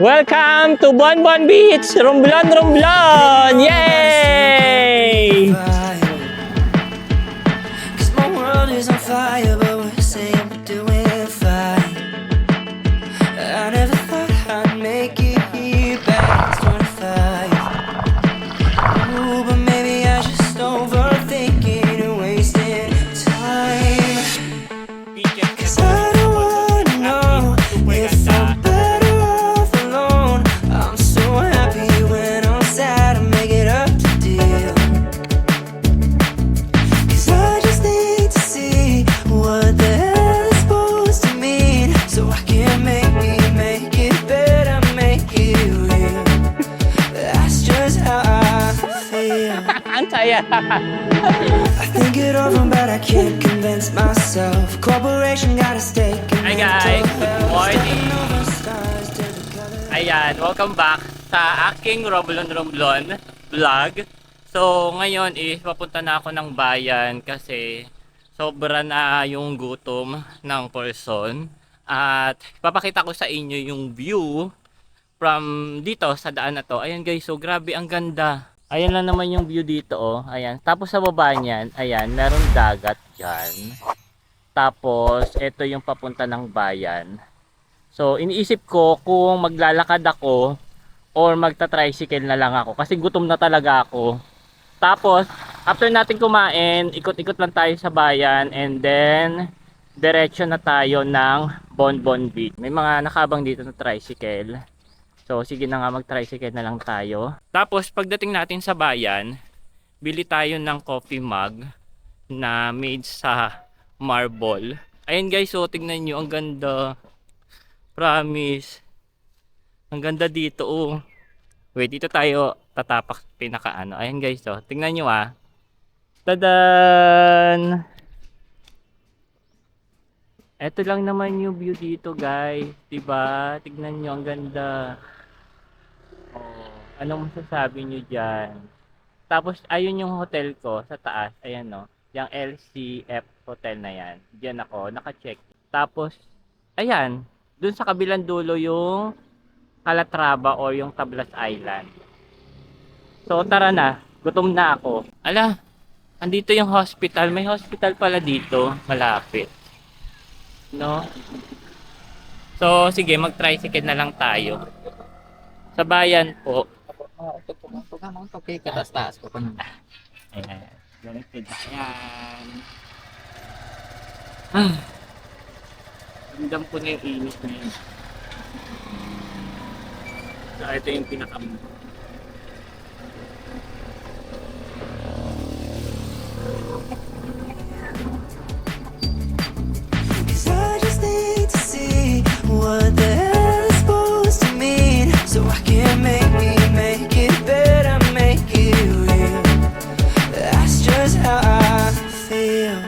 Welcome to Bonbon Beach! Romblon, Romblon! Yay! Cause my world is on fire, but we're saying we're doing fine. I never thought I'd make it here past 25. Ooh, but maybe I just overthinking and wasting time. Cause I don't wanna know if I'm better off alone. I'm so happy when I'm sad, I make it up to deal. Cause I just need to see what the hell it's supposed to mean, so I can maybe make it better, make it real. That's just how I feel. Ang saya! I think it over, but I can't convince myself. Corporation got a stake in Hi guys! Good morning! Ayan, welcome back sa aking Romblon Romblon vlog. So, ngayon papunta na ako ng bayan kasi sobra na yung gutom ng person. At papakita ko sa inyo yung view from dito sa daan na to. Ayan guys, so grabe ang ganda. Ayan lang naman yung view dito, oh. Ayan. Tapos sa baba niyan, ayan, meron dagat dyan. Tapos, ito yung papunta ng bayan. So, iniisip ko kung maglalakad ako or magta-tricycle na lang ako. Kasi gutom na talaga ako. Tapos, after natin kumain, ikot-ikot lang tayo sa bayan. And then, diretso na tayo ng Bonbon Beach. May mga nakabang dito na tricycle. So, sige na nga, mag-tricycle na lang tayo. Tapos, pagdating natin sa bayan, bili tayo ng coffee mug na made sa marble. Ayan guys, so tingnan nyo, ang ganda. Promise. Ang ganda dito, oh. Wait, dito tayo tatapak pinakaano. Ayan guys, so tingnan nyo ah. Tadan! Ito lang naman yung view dito guys. Diba? Tignan nyo, ang ganda. Oh, anong masasabi nyo dyan? Tapos, ayun yung hotel ko sa taas. Ayan no. Yung LCF hotel na yan. Diyan ako, naka-check. Tapos, ayan. Dun sa kabilang dulo yung Calatrava o yung Tablas Island. So, tara na. Gutom na ako. Ala, andito yung hospital. May hospital pala dito. Malapit. No? So, sige, mag-tricycle na lang tayo. Sa bayan po. Ayan. Ganito. Ayan. Ramdam ko na yung init na yun. So, ito yung pinaka-muna. Cause I just need to see what the hell it's supposed to mean, so I can maybe make it better, make it real. That's just how I feel.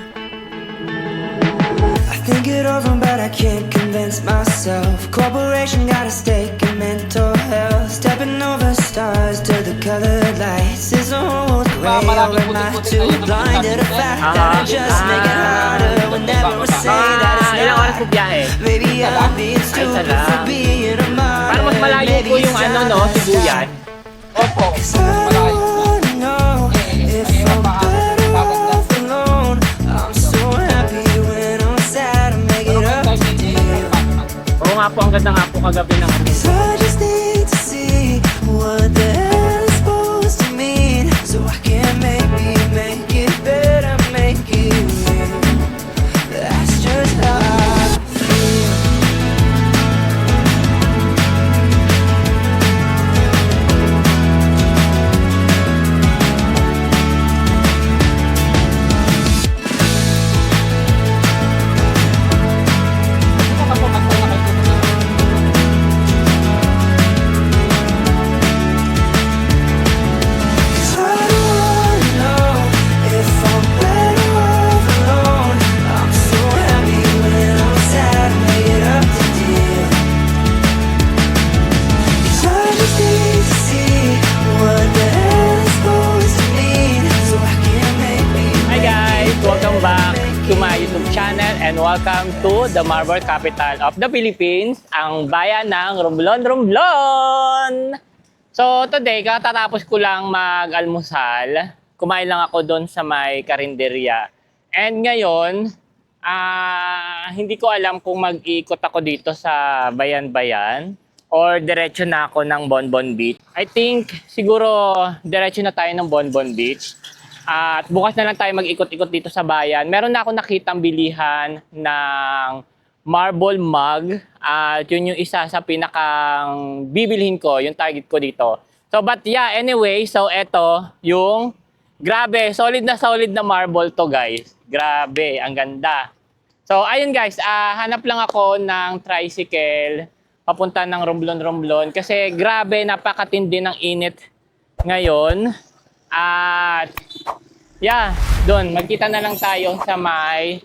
I think it over, but I can't convince myself. Corporation got a stake in mental health. Stepping over stars to the colored lights. Is the whole world gray, or am I too blind to the fact that I just make it harder whenever I say that it's Ilang oras not? po biyahe? Maybe I'm being stupid for being a martyr. Para mas malayo po yung ano, no? Sibuyan. Opo. Cause I don't wanna know if I'm better off alone. I'm so happy when I'm sad, I make it up to deal. Oo nga po, ang ganda nga po kagabi ng ano. Cause I just need to see what the hell it's supposed to mean, so I can maybe make it better, make it real. That's just how I feel. and welcome to the Marble Capital of the Philippines, ang bayan ng Romblon. So today, katatapos ko lang mag-almusal. Kumain lang ako doon sa may karinderya. And ngayon, hindi ko alam kung mag-ikot ako dito sa bayan-bayan or diretso na ako ng Bonbon Beach. I think siguro diretso na tayo ng Bonbon Beach. At bukas na lang tayo mag-ikot-ikot dito sa bayan. Meron na ako nakitang bilihan ng marble mug. At yun yung isa sa pinakang bibilhin ko, yung target ko dito. So but yeah, anyway, so eto yung grabe, solid na marble to guys. Grabe, ang ganda. So ayun guys, hanap lang ako ng tricycle papunta ng Romblon kasi grabe, napakatindi ng init ngayon. At yeah, doon magkita na lang tayo sa may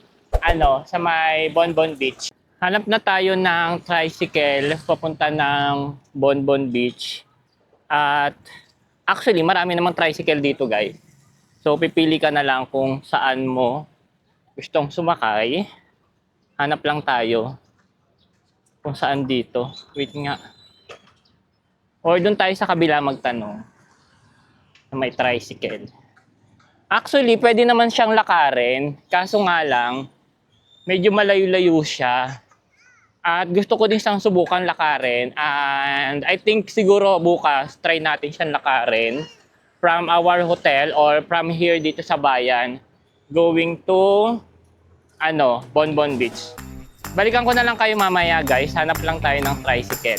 Bonbon Beach. Hanap na tayo ng tricycle papunta ng Bonbon Beach. At actually, marami namang tricycle dito, guys. So pipili ka na lang kung saan mo gustong sumakay. Hanap lang tayo kung saan dito. Wait nga. Or doon tayo sa kabila magtanong na may tricycle. Actually, pwede naman siyang lakarin. Kaso nga lang, medyo malayo-layo siya. At gusto ko din siyang subukan lakarin. And I think siguro bukas, try natin siyang lakarin from our hotel or from here dito sa bayan going to Bonbon Beach. Balikan ko na lang kayo mamaya guys. Hanap lang tayo ng tricycle.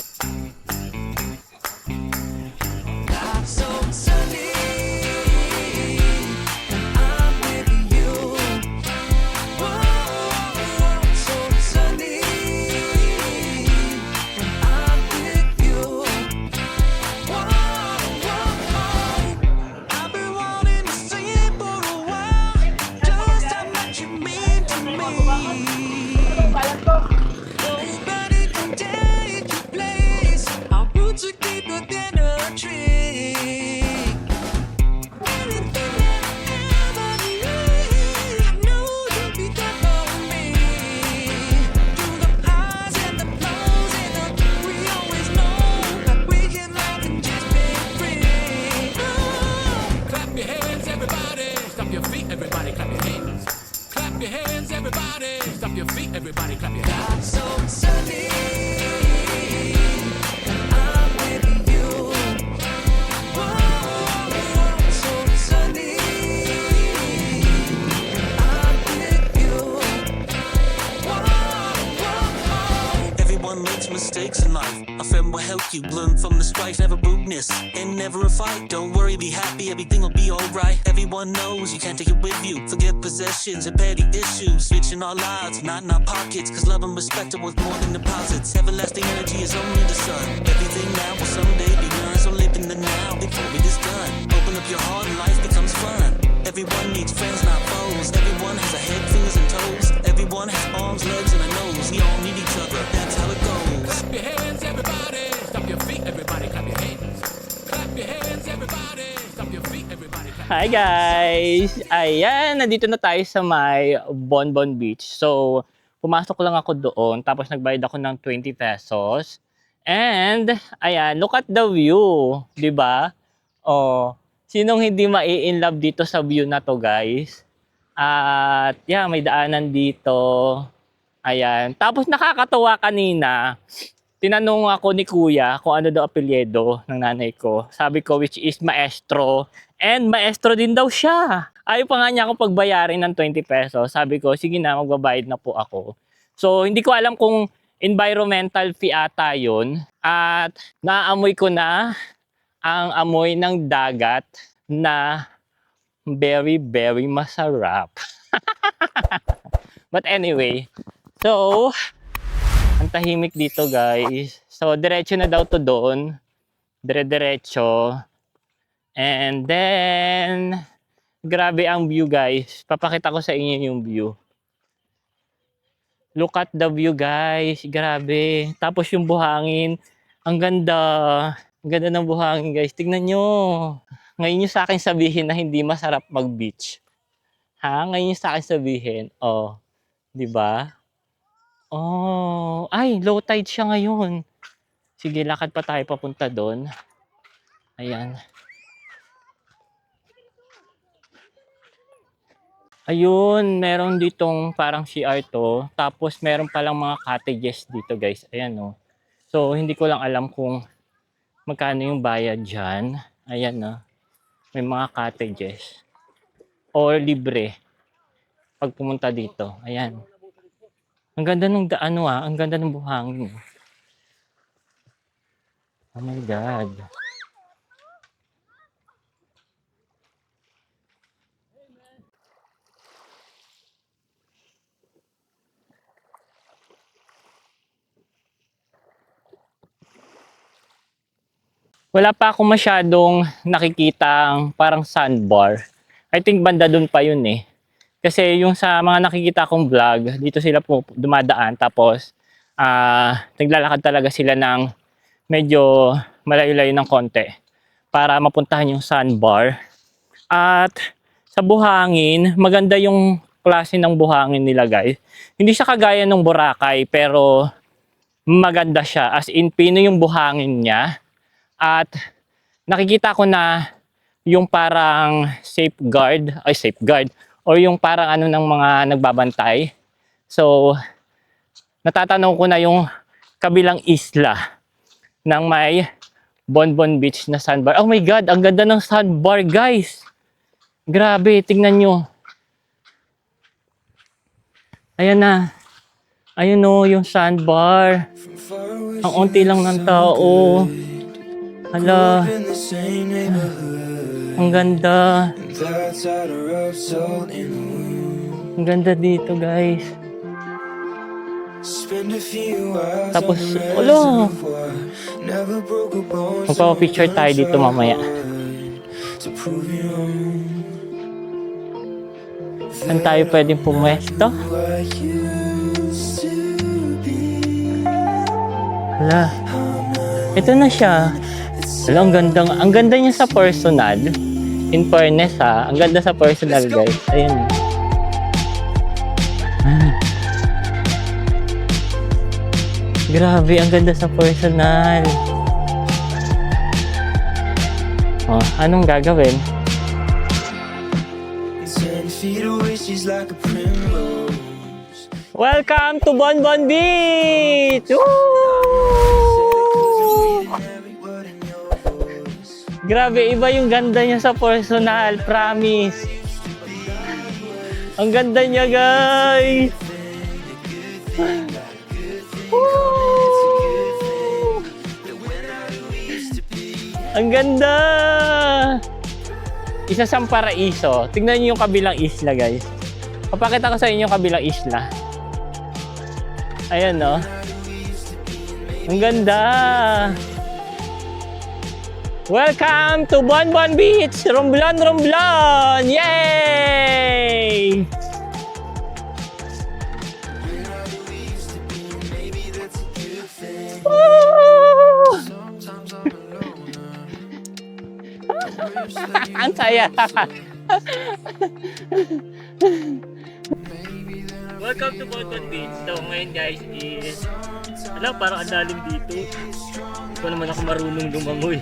Everybody clap your hands. So sunny, I'm with you. Whoa, so sunny, I'm with you. Whoa. Everyone makes mistakes in life. A friend will help you learn from the strife. Never rudeness and never a fight. Don't worry, be happy, everything will be alright. Everyone knows you can't take it with you. Forget possessions and petty issues. Switching our lives, not in our pockets. Cause love and respect are worth more than deposits. Everlasting energy is only the sun. Everything now will someday be mine. So live in the now before it is done. Open up your heart and life becomes fun. Everyone needs friends, not foes. Everyone has a head, fingers and toes. Everyone has arms, legs and a nose. We all need each other, that's how it goes. Clap your hands, everybody. Stop your feet, everybody. Clap your hands. Clap your hands, everybody. Stop your feet, everybody. Hi guys! Ayan, nandito na tayo sa may Bonbon Beach. So, pumasok lang ako doon, tapos nagbayad ako ng 20 pesos. And, ayan, look at the view. 'Di ba? Oh, sinong hindi mai-inlove dito sa view na to guys? At, yeah, may daanan dito. Ayan. Tapos nakakatuwa kanina, tinanong ako ni Kuya kung ano daw apelyido ng nanay ko. Sabi ko, which is Maestro. And maestro din daw siya. Ayaw pa nga niya akong pagbayarin ng 20 pesos. Sabi ko, sige na, magbabayad na po ako. So, hindi ko alam kung environmental fee ata yun. At naamoy ko na ang amoy ng dagat na very, very masarap. But anyway, so, ang tahimik dito guys. So, diretso na daw to doon. Dire-diretso. And then, grabe ang view guys. Papakita ko sa inyo yung view. Look at the view guys. Grabe. Tapos yung buhangin. Ang ganda. Ang ganda ng buhangin guys. Tignan nyo. Ngayon yung sa akin sabihin na hindi masarap mag-beach. Ha? Ngayon yung sa akin sabihin. Oh. 'Di ba? Oh, ay low tide siya ngayon. Sige, lakad pa tayo papunta doon. Ayan. Ayun, meron ditong parang CR 'to, tapos meron palang mga cottages dito, guys, ayan, oh. So, hindi ko lang alam kung magkano yung bayad diyan. Ayan, oh, may mga cottages or libre 'pag pumunta dito, ayan. Ang ganda nung ang ganda ng buhangin, oh. Oh my God. Wala pa akong masyadong nakikitang parang sandbar. I think banda dun pa yun eh. Kasi yung sa mga nakikita kong vlog, dito sila po dumadaan tapos naglalakad talaga sila ng medyo malayo-layo ng konti para mapuntahan yung sandbar. At sa buhangin, maganda yung klase ng buhangin nila, guys. Hindi siya kagaya ng Boracay pero maganda siya. As in, pino yung buhangin niya. At nakikita ko na yung parang safeguard o yung parang ano ng mga nagbabantay. So, natatanaw ko na yung kabilang isla ng may Bonbon Beach na sandbar. Oh my God, ang ganda ng sandbar, guys. Grabe, tingnan nyo. Ayan na. Ayun o, yung sandbar. Ang unti lang ng tao. Hala. Ang ganda. Ang ganda dito, guys. Tapos, ulo. Magpapapicture tayo dito mamaya. Saan tayo pwedeng pumwesto? Hala. Ito na siya. Hala, ang ganda niya sa personal. In fairness ha, ang ganda sa personal, guys. Ayun. Grabe, ang ganda sa personal. Oh, anong gagawin? Welcome to Bonbon Beach! Woo! Grabe, iba yung ganda niya sa personal, promise. Ang ganda niya, guys. Woo! Ang ganda. Isa siyang paraiso. Tingnan niyo yung kabilang isla, guys. Papakita ko sa inyo yung kabilang isla. Ayan, no? Ang ganda. Welcome to Bonbon Beach! Romblon, Romblon! Yay! Woo! Ang saya! Welcome to Bonbon Beach. So ngayon, guys, is alam, parang ang lalim dito. Hindi ko naman ako marunong lumangoy.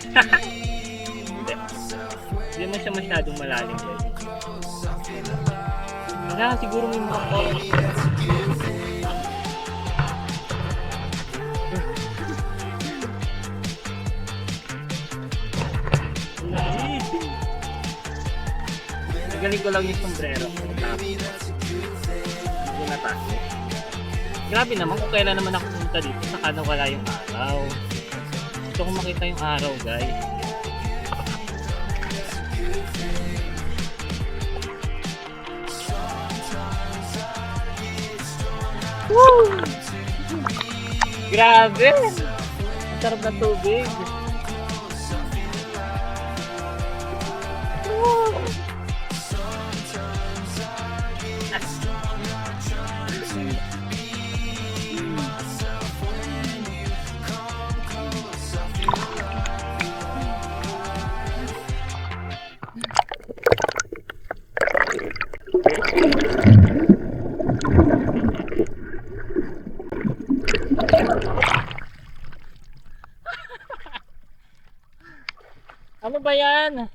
Hindi naman siya masyadong malalim, guys. Wala, siguro may mga Nagaling ko lang yung sombrero. Hindi ko natake. Grabe naman kung kailan naman ako pumunta dito saka nawala yung araw. Gusto ko makita yung araw, guys. Woo! Grabe! Ang sarap na tubig. Woo! Ano ba yan?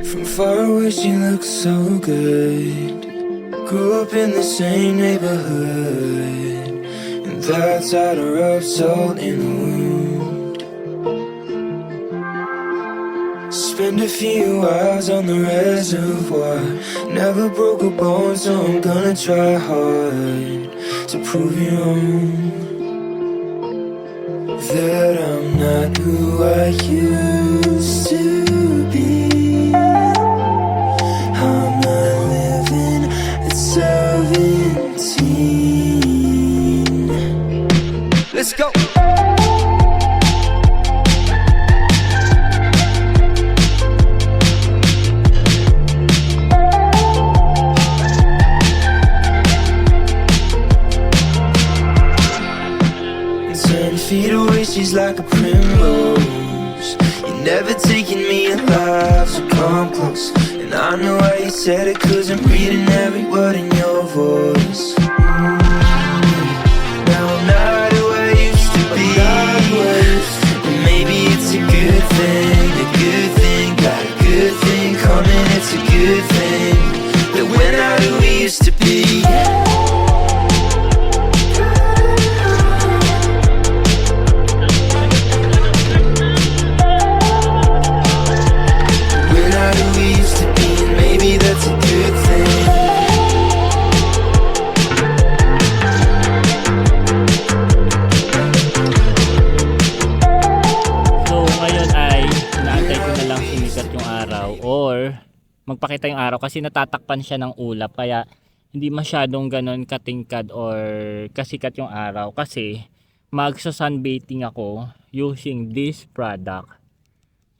From far away she looks so good. Grew up in the same neighborhood, and that's how to rub salt in the wound. Spend a few hours on the reservoir. Never broke a bone, so I'm gonna try hard to prove you wrong. That I'm not who I used to be. I'm not living at 17. Let's go. Feet away, she's like a primrose. You're never taking me alive, so come close. And I know why you said it, 'cause I'm reading every word in your voice. Now I'm not who I used to be. And maybe it's a good thing, got a good thing coming, it's a good thing. That we're not who we used to be. Magpakita yung araw kasi natatakpan siya ng ulap kaya hindi masyadong ganon katingkad or kasikat yung araw kasi magsa-sunbathing ako using this product.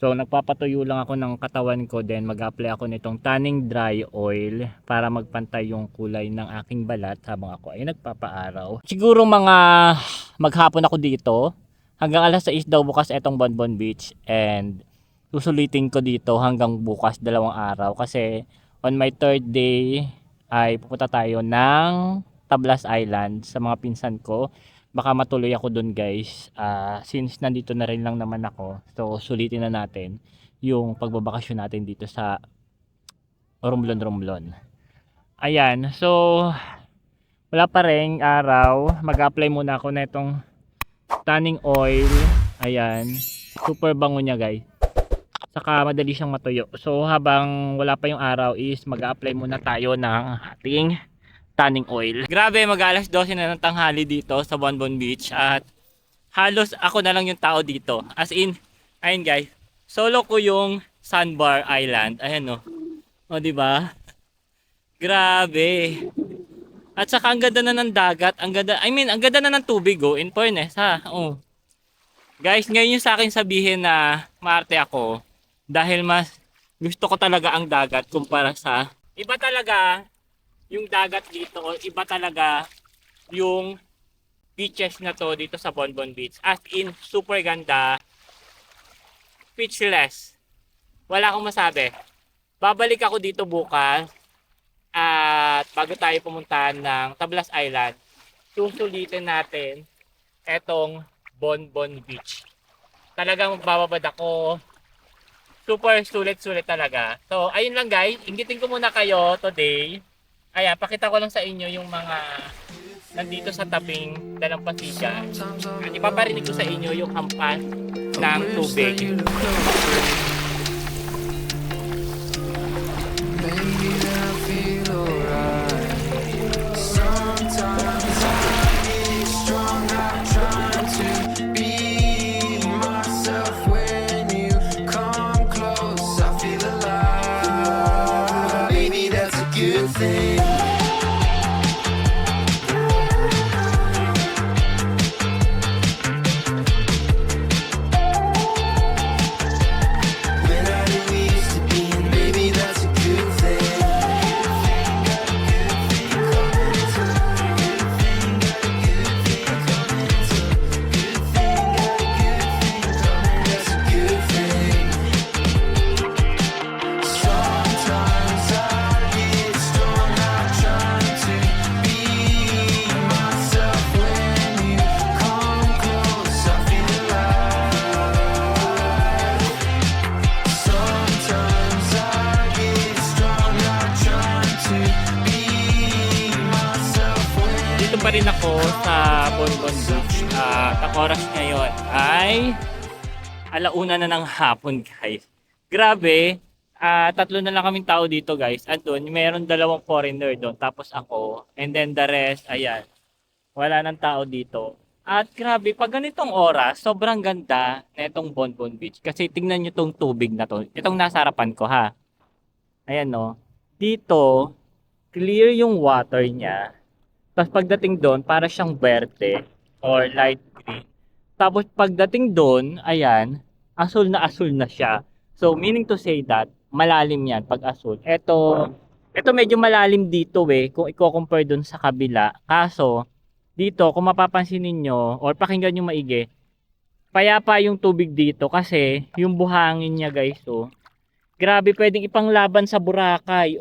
So nagpapatuyo lang ako ng katawan ko, then mag-apply ako nitong tanning dry oil para magpantay yung kulay ng aking balat habang ako ay nagpapaaraw. Siguro mga maghapon ako dito, hanggang alas 6 daw bukas etong Bonbon Beach, and susulitin ko dito hanggang bukas 2 araw kasi on my 3rd day ay pupunta tayo ng Tablas Island sa mga pinsan ko. Baka matuloy ako dun guys, since nandito na rin lang naman ako, so sulitin na natin yung pagbabakasyon natin dito sa Romblon. Ayan, so wala pa rin araw, mag-apply muna ako na itong tanning oil. Ayan, super bango niya guys, saka madali siyang matuyo. So habang wala pa yung araw is mag-apply muna tayo ng ating tanning oil. Grabe, mag-alas 12 na ng tanghali dito sa Bonbon Beach at halos ako na lang yung tao dito. As in, ayun guys, solo ko yung Sandbar Island. Ayan o. O diba? Grabe. At saka ang ganda na ng dagat, ang ganda na ng tubig oh, in fairness ha. Oh. Guys, ngayon yung sa akin sabihin na maarte ako dahil mas gusto ko talaga ang dagat kumpara sa iba talaga. Yung dagat dito, iba talaga yung beaches na to dito sa Bonbon Beach. As in, super ganda. Speechless. Wala akong masabi. Babalik ako dito bukas. At bago tayo pumunta ng Tablas Island, susulitin natin etong Bonbon Beach. Talagang magbababad ako. Super sulit-sulit talaga. So, ayun lang guys. Inggitin ko muna kayo today. Ayan, pakita ko lang sa inyo yung mga nandito sa tabing Dalampasiga. At ipaparinig ko sa inyo yung hampas ng tubig. pa rin ako sa Bonbon Beach. Ang oras ngayon ay alauna na ng hapon, guys. Grabe, tatlo na lang kaming tao dito, guys. At doon, meron dalawang foreigner doon. Tapos ako, and then the rest, ayan. Wala nang tao dito. At grabe, pag ganitong oras, sobrang ganda na itong Bonbon Beach. Kasi tingnan nyo itong tubig na to. Itong nasa harapan ko, ha. Ayan, no. Dito, clear yung water niya. Tapos pagdating doon, para siyang verde or light green. Tapos pagdating doon, ayan, asul na siya. So, meaning to say that, malalim yan pag asul. Ito medyo malalim dito kung i-compare doon sa kabila. Kaso, dito, kung mapapansin ninyo, or pakinggan nyo maigi, payapa yung tubig dito kasi yung buhangin niya, guys, grabe, pwedeng ipanglaban sa Boracay,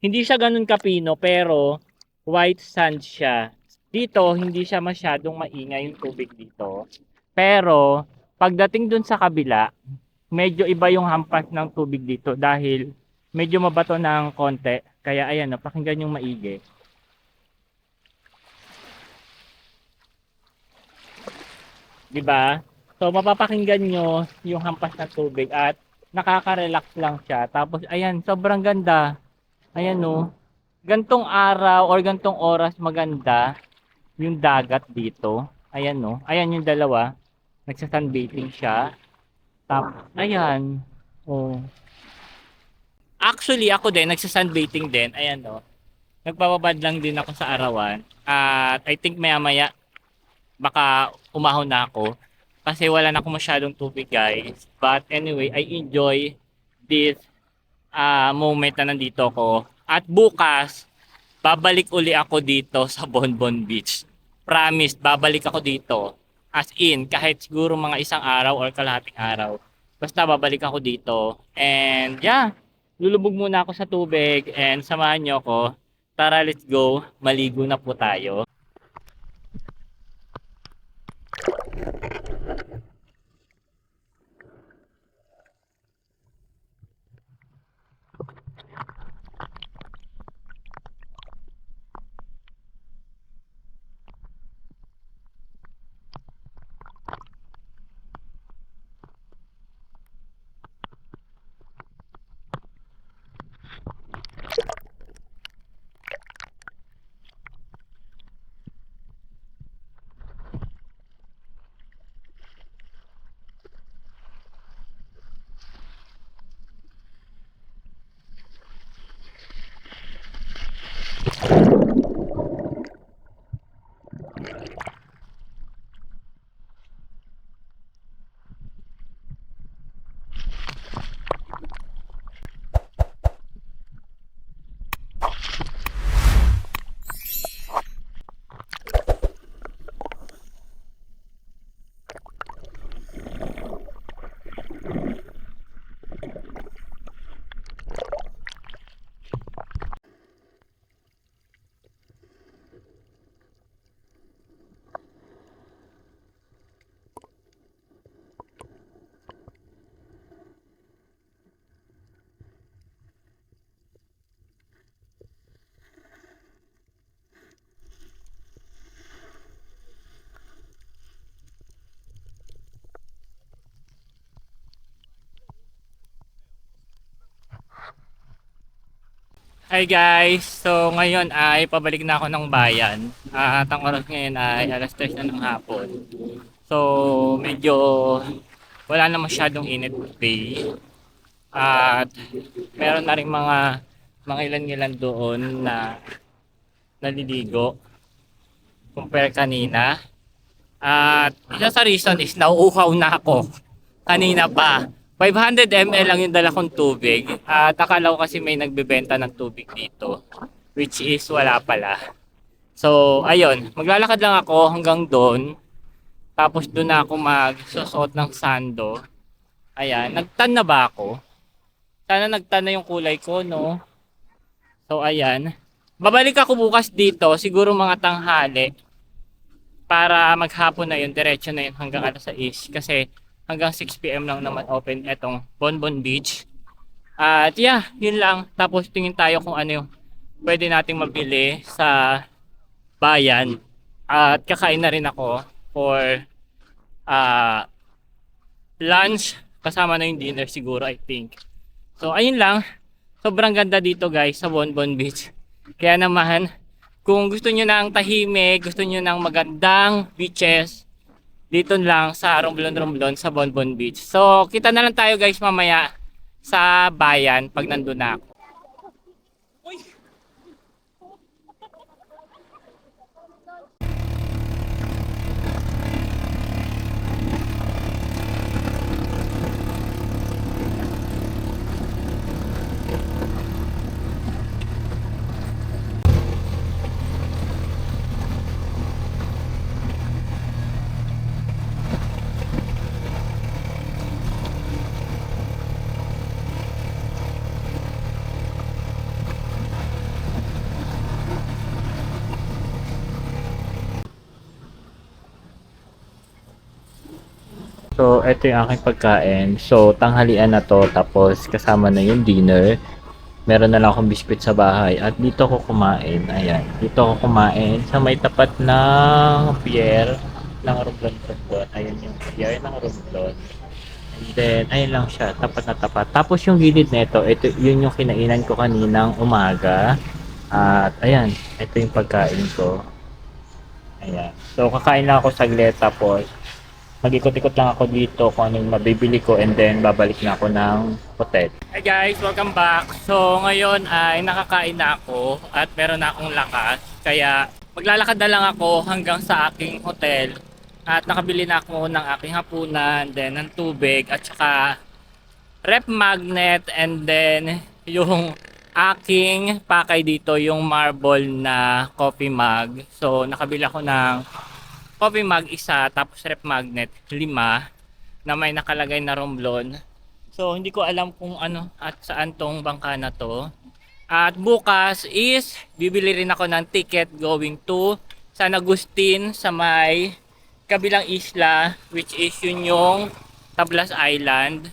Hindi siya ganun kapino, pero white sand siya. Dito, hindi siya masyadong maingay yung tubig dito. Pero, pagdating dun sa kabila, medyo iba yung hampas ng tubig dito dahil medyo mabato ng konti. Kaya ayan, pakinggan yung maigi. Diba? So, mapapakinggan nyo yung hampas ng tubig at nakaka-relax lang siya. Tapos, ayan, sobrang ganda. Ayan, gantong araw or gantong oras maganda yung dagat dito. Ayan, ayan yung dalawa. Nagsa-sunbathing siya. Tapos, ayan. Actually, ako din, nagsa-sunbathing din. Ayan, nagpapabad lang din ako sa arawan. At I think maya-maya, baka umahon na ako. Kasi wala na ako masyadong tubig, guys. But anyway, I enjoy this moment na nandito ko. At bukas, babalik uli ako dito sa Bonbon Beach. Promise, babalik ako dito. As in, kahit siguro mga isang araw or kalahating araw. Basta babalik ako dito. And yeah, lulubog muna ako sa tubig and samahan nyo ako. Tara, let's go. Maligo na po tayo. Hi guys! So ngayon ay pabalik na ako ng bayan. At ang oras ngayon ay alas 3 na ng hapon. So medyo wala na masyadong init today. At meron na rin mga ilan-ilan doon na naliligo compare kanina. At isa sa reason is nauuhaw na ako kanina pa. 500 ml lang yung dala kong tubig. At akala ko kasi may nagbebenta ng tubig dito. Which is wala pala. So, ayun. Maglalakad lang ako hanggang doon. Tapos doon na ako magsusuot ng sando. Ayan. Nagtan na ba ako? Sana nagtan na yung kulay ko, no? So, ayan. Babalik ako bukas dito. Siguro mga tanghali. Para maghapon na yun. Diretso na yun hanggang alas 6. Kasi hanggang 6 PM lang naman open etong Bonbon Beach. At yeah, yun lang. Tapos tingin tayo kung ano yung pwede nating mabili sa bayan. At kakain na rin ako for ah lunch. Kasama na yung dinner siguro, I think. So, ayun lang. Sobrang ganda dito guys sa Bonbon Beach. Kaya naman, kung gusto nyo ng tahimik, gusto nyo ng magandang beaches, dito lang sa Romblon sa Bonbon Beach. So, kita na lang tayo guys mamaya sa bayan pag nandun na ako. So, ito yung aking pagkain. So, tanghalian na to, tapos kasama na yung dinner. Meron na lang akong biscuit sa bahay. At dito ako kumain. Ayan. Dito ako kumain sa may tapat ng pier ng Romblon. Ayan yung pier ng Romblon. And then, ayun lang siya. Tapat na tapat. Tapos yung gilid nito, ito, yun yung kinainan ko kaninang umaga. At ayan, ito yung pagkain ko. Ayan. So, kakain lang ako saglit. Tapos, mag-ikot-ikot lang ako dito kung anong mabibili ko and then babalik na ako ng hotel. Hi guys, welcome back. So ngayon ay nakakain na ako at meron na akong lakas. Kaya maglalakad na lang ako hanggang sa aking hotel. At nakabili na ako ng aking hapunan, then ng tubig at saka rep magnet and then yung aking pakay dito, yung marble na coffee mug. So nakabili ako ng coffee mug isa, tapos rep magnet 5 na may nakalagay na Romblon. So hindi ko alam kung ano at saan tong bangka na to. At bukas is bibili rin ako ng ticket going to San Agustin sa may kabilang isla, which is yun yung Tablas Island.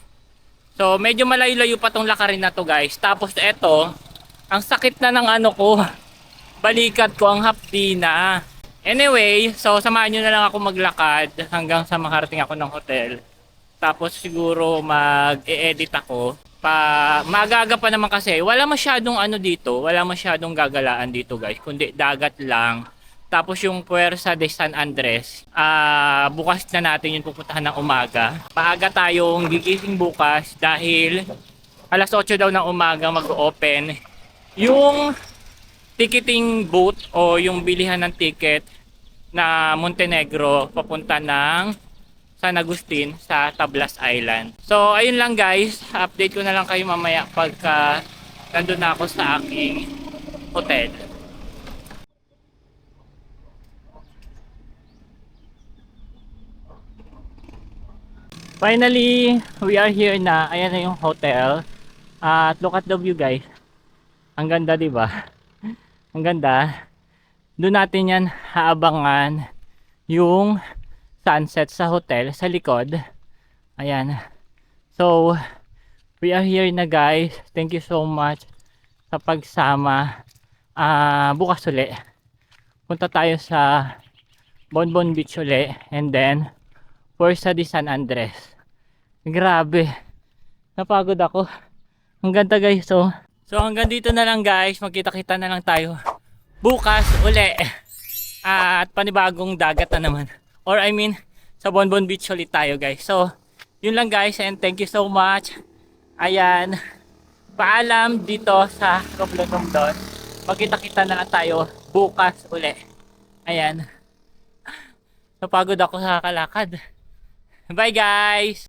So medyo malayo-layo pa tong lakarin na to guys. Tapos eto, ang sakit na ng ano ko, balikat ko, ang hapdi na. Anyway, so samahan nyo na lang ako maglakad hanggang sa makarating ako ng hotel. Tapos siguro mag-e-edit ako. Magaga pa naman kasi wala masyadong ano dito, wala masyadong gagalaan dito guys, kundi dagat lang. Tapos yung Puerta de San Andres, bukas na natin yung pupuntahan ng umaga. Maaga tayong gigising bukas dahil alas 8 daw ng umaga mag-open yung ticketing booth o yung bilihan ng ticket na Montenegro papunta ng San Agustin sa Tablas Island. So ayun lang guys, update ko na lang kayo mamaya pagka nandun na ako sa aking hotel. Finally, we are here na. Ayan na yung hotel. At look at the view guys. Ang ganda, 'di ba? Ang ganda. Doon natin yan haabangan yung sunset sa hotel sa likod. Ayan. So, we are here na guys. Thank you so much sa pagsama. Bukas uli. Punta tayo sa Bonbon Beach uli. And then, Puerta de San Andres. Grabe. Napagod ako. Ang ganda guys. So hanggang dito na lang guys, magkita-kita na lang tayo bukas uli at panibagong dagat na naman, or I mean sa Bonbon Beach ulit tayo guys. So yun lang guys, and thank you so much. Ayan, paalam dito sa Romblon. Magkita-kita na lang tayo bukas uli. Ayan, napagod ako sa kalakad. Bye guys.